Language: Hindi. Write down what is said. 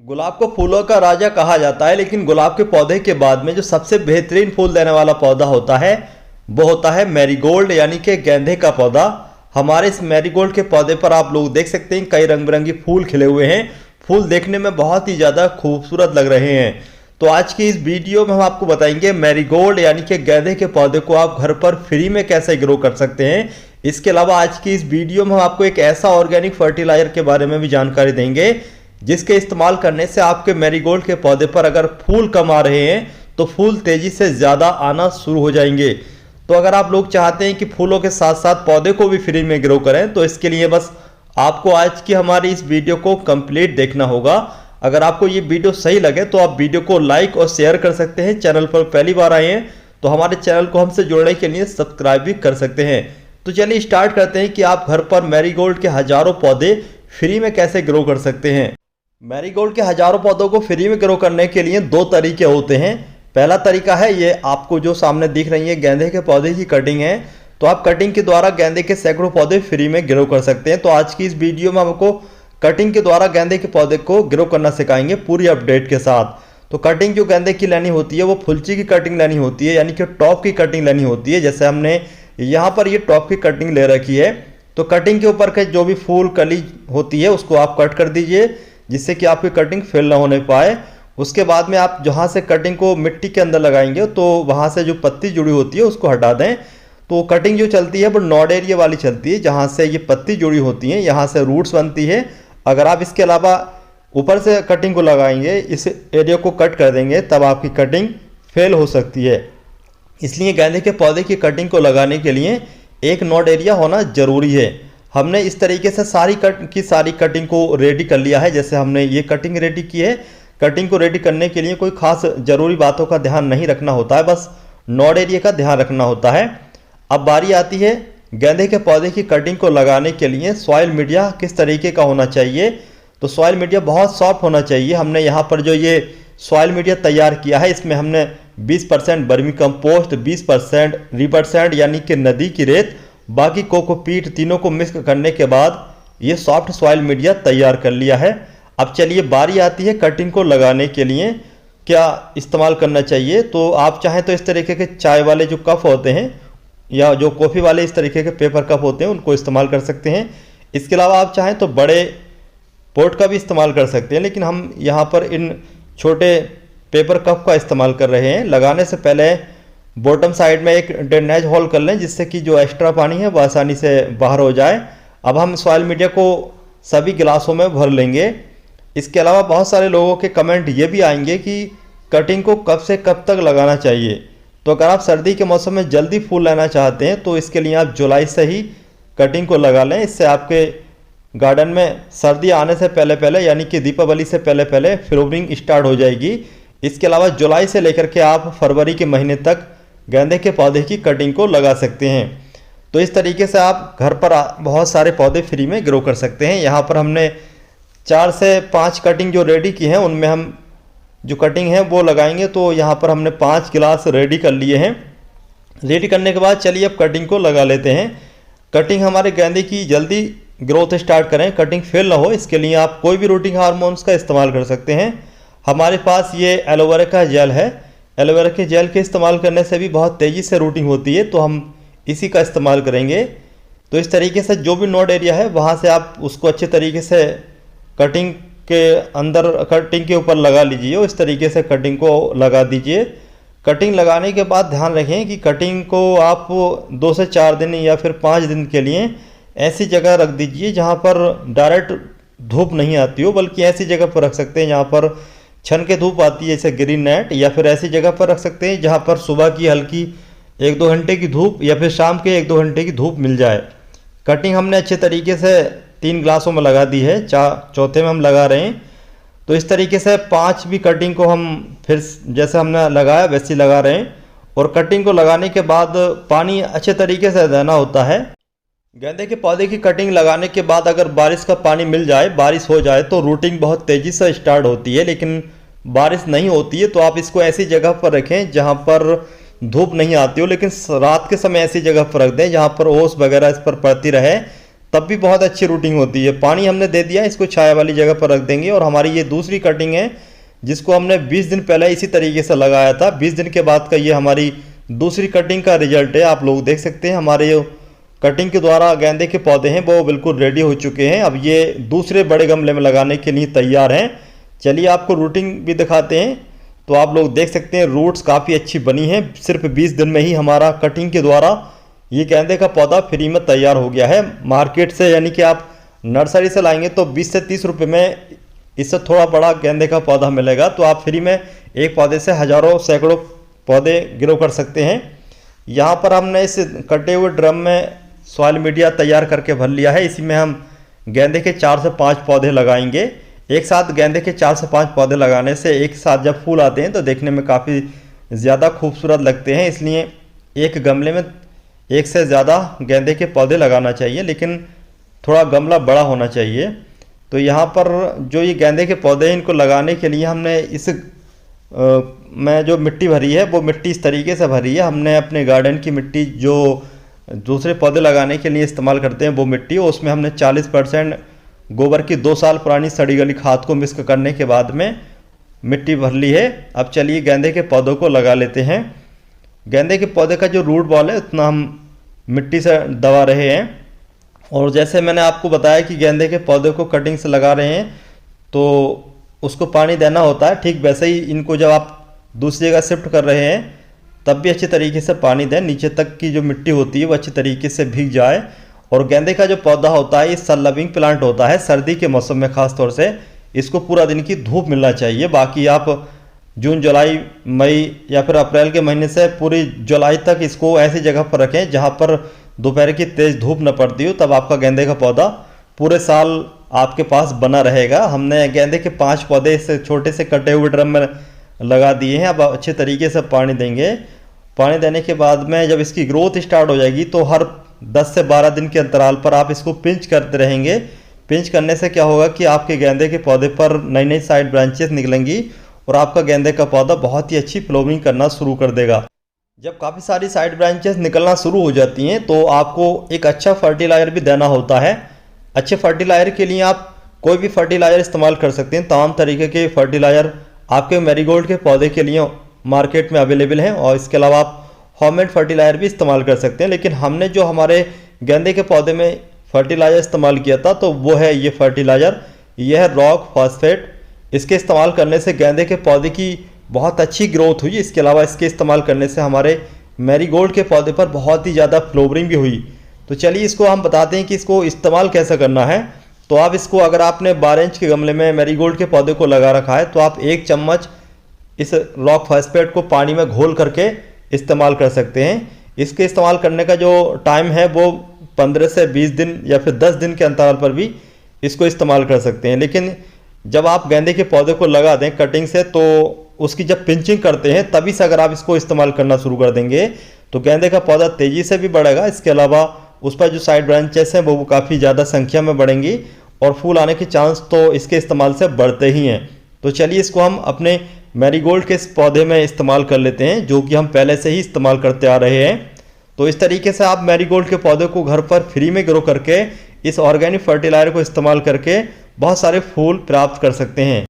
गुलाब को फूलों का राजा कहा जाता है, लेकिन गुलाब के पौधे के बाद में जो सबसे बेहतरीन फूल देने वाला पौधा होता है वो होता है मैरीगोल्ड यानी कि गेंदे का पौधा। हमारे इस मैरीगोल्ड के पौधे पर आप लोग देख सकते हैं कई रंग बिरंगी फूल खिले हुए हैं। फूल देखने में बहुत ही ज़्यादा खूबसूरत लग रहे हैं। तो आज की इस वीडियो में हम आपको बताएंगे मैरीगोल्ड यानी कि गेंदे के पौधे को आप घर पर फ्री में कैसे ग्रो कर सकते हैं। इसके अलावा आज की इस वीडियो में हम आपको एक ऐसा ऑर्गेनिक फर्टिलाइजर के बारे में भी जानकारी देंगे जिसके इस्तेमाल करने से आपके मैरीगोल्ड के पौधे पर अगर फूल कम आ रहे हैं तो फूल तेजी से ज़्यादा आना शुरू हो जाएंगे। तो अगर आप लोग चाहते हैं कि फूलों के साथ साथ पौधे को भी फ्री में ग्रो करें तो इसके लिए बस आपको आज की हमारी इस वीडियो को कंप्लीट देखना होगा। अगर आपको ये वीडियो सही लगे तो आप वीडियो को लाइक और शेयर कर सकते हैं। चैनल पर पहली बार आए हैं तो हमारे चैनल को हमसे जोड़ने के लिए सब्सक्राइब भी कर सकते हैं। तो चलिए स्टार्ट करते हैं कि आप घर पर मैरीगोल्ड के हज़ारों पौधे फ्री में कैसे ग्रो कर सकते हैं। मैरीगोल्ड के हज़ारों पौधों को फ्री में ग्रो करने के लिए दो तरीके होते हैं। पहला तरीका है ये आपको जो सामने दिख रही है गेंदे के पौधे की कटिंग है, तो आप कटिंग के द्वारा गेंदे के सैकड़ों पौधे फ्री में ग्रो कर सकते हैं। तो आज की इस वीडियो में आपको कटिंग के द्वारा गेंदे के पौधे को ग्रो करना सिखाएंगे पूरी अपडेट के साथ। तो कटिंग जो गेंदे की लेनी होती है वो फुलची की कटिंग लेनी होती है, यानी कि टॉप की कटिंग लेनी होती है। जैसे हमने यहाँ पर ये टॉप की कटिंग ले रखी है, तो कटिंग के ऊपर के जो भी फूल कली होती है उसको आप कट कर दीजिए जिससे कि आपकी कटिंग फेल ना होने पाए। उसके बाद में आप जहाँ से कटिंग को मिट्टी के अंदर लगाएंगे तो वहाँ से जो पत्ती जुड़ी होती है उसको हटा दें। तो कटिंग जो चलती है वो नॉड एरिया वाली चलती है, जहाँ से ये पत्ती जुड़ी होती हैं, यहाँ से रूट्स बनती है। अगर आप इसके अलावा ऊपर से कटिंग को लगाएंगे, इस एरिया को कट कर देंगे, तब आपकी कटिंग फेल हो सकती है। इसलिए गेंदे के पौधे की कटिंग को लगाने के लिए एक नॉड एरिया होना ज़रूरी है। हमने इस तरीके से सारी कटिंग को रेडी कर लिया है। जैसे हमने ये कटिंग रेडी की है। कटिंग को रेडी करने के लिए कोई खास ज़रूरी बातों का ध्यान नहीं रखना होता है, बस नॉड एरिया का ध्यान रखना होता है। अब बारी आती है गेंदे के पौधे की कटिंग को लगाने के लिए सॉइल मीडिया किस तरीके का होना चाहिए। तो सॉइल मीडिया बहुत सॉफ्ट होना चाहिए। हमने यहाँ पर जो ये सॉइल मीडिया तैयार किया है इसमें हमने 20% वर्मी कंपोस्ट, 20% रिवर सैंड यानी कि नदी की रेत, बाकी कोकोपीट, तीनों को मिक्स करने के बाद ये सॉफ्ट सॉइल मीडिया तैयार कर लिया है। अब चलिए बारी आती है कटिंग को लगाने के लिए क्या इस्तेमाल करना चाहिए। तो आप चाहें तो इस तरीके के चाय वाले जो कप होते हैं या जो कॉफ़ी वाले इस तरीके के पेपर कप होते हैं उनको इस्तेमाल कर सकते हैं। इसके अलावा आप चाहें तो बड़े पोट का भी इस्तेमाल कर सकते हैं, लेकिन हम यहाँ पर इन छोटे पेपर कप का इस्तेमाल कर रहे हैं। लगाने से पहले बॉटम साइड में एक ड्रेनेज होल कर लें जिससे कि जो एक्स्ट्रा पानी है वो आसानी से बाहर हो जाए। अब हम सॉइल मीडिया को सभी गिलासों में भर लेंगे। इसके अलावा बहुत सारे लोगों के कमेंट ये भी आएंगे कि कटिंग को कब से कब तक लगाना चाहिए। तो अगर आप सर्दी के मौसम में जल्दी फूल लेना चाहते हैं तो इसके लिए आप जुलाई से ही कटिंग को लगा लें। इससे आपके गार्डन में सर्दी आने से पहले पहले यानी कि दीपावली से पहले पहले फ्लावरिंग स्टार्ट हो जाएगी। इसके अलावा जुलाई से लेकर के आप फरवरी के महीने तक गेंदे के पौधे की कटिंग को लगा सकते हैं। तो इस तरीके से आप घर पर बहुत सारे पौधे फ्री में ग्रो कर सकते हैं। यहाँ पर हमने 4 से 5 कटिंग जो रेडी की हैं उनमें हम जो कटिंग है वो लगाएंगे। तो यहाँ पर हमने 5 गिलास रेडी कर लिए हैं। रेडी करने के बाद चलिए अब कटिंग को लगा लेते हैं। कटिंग हमारे गेंदे की जल्दी ग्रोथ स्टार्ट करें, कटिंग फेल ना हो, इसके लिए आप कोई भी रूटिंग हार्मोन्स का इस्तेमाल कर सकते हैं। हमारे पास ये एलोवेरा का जेल है। एलोवेरा के जेल के इस्तेमाल करने से भी बहुत तेज़ी से रूटिंग होती है, तो हम इसी का इस्तेमाल करेंगे। तो इस तरीके से जो भी नोड एरिया है वहाँ से आप उसको अच्छे तरीके से कटिंग के अंदर कटिंग के ऊपर लगा लीजिए और इस तरीके से कटिंग को लगा दीजिए। कटिंग लगाने के बाद ध्यान रखें कि कटिंग को आप 2 से 4 दिन या फिर 5 दिन के लिए ऐसी जगह रख दीजिए जहाँ पर डायरेक्ट धूप नहीं आती हो, बल्कि ऐसी जगह पर रख सकते हैं जहाँ पर छन के धूप आती है, जैसे ग्रीन नेट, या फिर ऐसी जगह पर रख सकते हैं जहाँ पर सुबह की हल्की 1-2 घंटे की धूप या फिर शाम के 1-2 घंटे की धूप मिल जाए। कटिंग हमने अच्छे तरीके से 3 ग्लासों में लगा दी है, चौथे में हम लगा रहे हैं। तो इस तरीके से 5 भी कटिंग को हम फिर जैसे हमने लगाया वैसे ही लगा रहे हैं। और कटिंग को लगाने के बाद पानी अच्छे तरीके से देना होता है। गेंदे के पौधे की कटिंग लगाने के बाद अगर बारिश का पानी मिल जाए, बारिश हो जाए तो रूटिंग बहुत तेज़ी से स्टार्ट होती है, लेकिन बारिश नहीं होती है तो आप इसको ऐसी जगह पर रखें जहाँ पर धूप नहीं आती हो, लेकिन रात के समय ऐसी जगह पर रख दें जहाँ पर ओस वगैरह इस पर पड़ती रहे, तब भी बहुत अच्छी रूटिंग होती है। पानी हमने दे दिया, इसको छाया वाली जगह पर रख देंगे। और हमारी ये दूसरी कटिंग है जिसको हमने 20 दिन पहले इसी तरीके से लगाया था। 20 दिन के बाद का ये हमारी दूसरी कटिंग का रिजल्ट है। आप लोग देख सकते हैं हमारे जो कटिंग के द्वारा गेंदे के पौधे हैं वो बिल्कुल रेडी हो चुके हैं। अब ये दूसरे बड़े गमले में लगाने के लिए तैयार हैं। चलिए आपको रूटिंग भी दिखाते हैं। तो आप लोग देख सकते हैं रूट्स काफ़ी अच्छी बनी हैं। सिर्फ 20 दिन में ही हमारा कटिंग के द्वारा ये गेंदे का पौधा फ्री में तैयार हो गया है। मार्केट से यानी कि आप नर्सरी से लाएंगे तो 20 से 30 रुपये में इससे थोड़ा बड़ा गेंदे का पौधा मिलेगा। तो आप फ्री में एक पौधे से हज़ारों सैकड़ों पौधे ग्रो कर सकते हैं। यहाँ पर हमने इस कटे हुए ड्रम में सॉइल मीडिया तैयार करके भर लिया है। इसी में हम गेंदे के 4 से 5 पौधे लगाएंगे। एक साथ गेंदे के 4 से 5 पौधे लगाने से एक साथ जब फूल आते हैं तो देखने में काफ़ी ज़्यादा खूबसूरत लगते हैं। इसलिए एक गमले में एक से ज़्यादा गेंदे के पौधे लगाना चाहिए, लेकिन थोड़ा गमला बड़ा होना चाहिए। तो यहाँ पर जो ये गेंदे के पौधे हैं इनको लगाने के लिए हमने इस में जो मिट्टी भरी है वो मिट्टी इस तरीके से भरी है। हमने अपने गार्डन की मिट्टी जो दूसरे पौधे लगाने के लिए इस्तेमाल करते हैं वो मिट्टी, उसमें हमने 40% गोबर की 2 साल पुरानी सड़ी गली खाद को मिक्स करने के बाद में मिट्टी भर ली है। अब चलिए गेंदे के पौधों को लगा लेते हैं। गेंदे के पौधे का जो रूट बॉल है उतना हम मिट्टी से दबा रहे हैं। और जैसे मैंने आपको बताया कि गेंदे के पौधे को कटिंग से लगा रहे हैं तो उसको पानी देना होता है, ठीक वैसे ही इनको जब आप दूसरी जगह शिफ्ट कर रहे हैं तब भी अच्छी तरीके से पानी दें, नीचे तक की जो मिट्टी होती है वो अच्छी तरीके से भीग जाए। और गेंदे का जो पौधा होता है ये सन लविंग प्लांट होता है। सर्दी के मौसम में खास तौर से इसको पूरा दिन की धूप मिलना चाहिए। बाकी आप जून जुलाई मई या फिर अप्रैल के महीने से पूरी जुलाई तक इसको ऐसी जगह पर रखें जहाँ पर दोपहर की तेज़ धूप न पड़ती हो, तब आपका गेंदे का पौधा पूरे साल आपके पास बना रहेगा। हमने गेंदे के 5 पौधे इस छोटे से कटे हुए ड्रम में लगा दिए हैं। अब अच्छे तरीके से पानी देंगे। पानी देने के बाद में जब इसकी ग्रोथ स्टार्ट हो जाएगी तो हर 10 से 12 दिन के अंतराल पर आप इसको पिंच करते रहेंगे। पिंच करने से क्या होगा कि आपके गेंदे के पौधे पर नई नई साइड ब्रांचेस निकलेंगी और आपका गेंदे का पौधा बहुत ही अच्छी फ्लावरिंग करना शुरू कर देगा। जब काफ़ी सारी साइड ब्रांचेस निकलना शुरू हो जाती हैं तो आपको एक अच्छा फर्टिलाइज़र भी देना होता है। अच्छे फर्टिलाइज़र के लिए आप कोई भी फर्टिलाइज़र इस्तेमाल कर सकते हैं। तमाम तरीके के फर्टिलाइज़र आपके मैरीगोल्ड के पौधे के लिए मार्केट में अवेलेबल हैं और इसके अलावा आप होममेड फर्टिलाइज़र भी इस्तेमाल कर सकते हैं। लेकिन हमने जो हमारे गेंदे के पौधे में फर्टिलाइज़र इस्तेमाल किया था तो वो है ये फर्टिलाइज़र, यह है रॉक फॉस्फेट। इसके इस्तेमाल करने से गेंदे के पौधे की बहुत अच्छी ग्रोथ हुई। इसके अलावा इसके इस्तेमाल करने से हमारे मैरीगोल्ड के पौधे पर बहुत ही ज़्यादा फ्लावरिंग भी हुई। तो चलिए इसको हम बताते हैं कि इसको इस्तेमाल कैसे करना है। तो आप इसको अगर आपने 12 इंच के गमले में मैरीगोल्ड के पौधे को लगा रखा है तो आप 1 चम्मच इस रॉक फॉस्फेट को पानी में घोल करके इस्तेमाल कर सकते हैं। इसके इस्तेमाल करने का जो टाइम है वो 15 से 20 दिन या फिर 10 दिन के अंतराल पर भी इसको इस्तेमाल कर सकते हैं। लेकिन जब आप गेंदे के पौधे को लगा दें कटिंग से तो उसकी जब पिंचिंग करते हैं तभी से अगर आप इसको इस्तेमाल करना शुरू कर देंगे तो गेंदे का पौधा तेज़ी से भी बढ़ेगा। इसके अलावा उस पर जो साइड ब्रांचेस हैं वो काफ़ी ज़्यादा संख्या में बढ़ेंगी और फूल आने के चांस तो इसके इस्तेमाल से बढ़ते ही हैं। तो चलिए इसको हम अपने मैरीगोल्ड के इस पौधे में इस्तेमाल कर लेते हैं जो कि हम पहले से ही इस्तेमाल करते आ रहे हैं। तो इस तरीके से आप मैरीगोल्ड के पौधे को घर पर फ्री में ग्रो करके इस ऑर्गेनिक फर्टिलाइजर को इस्तेमाल करके बहुत सारे फूल प्राप्त कर सकते हैं।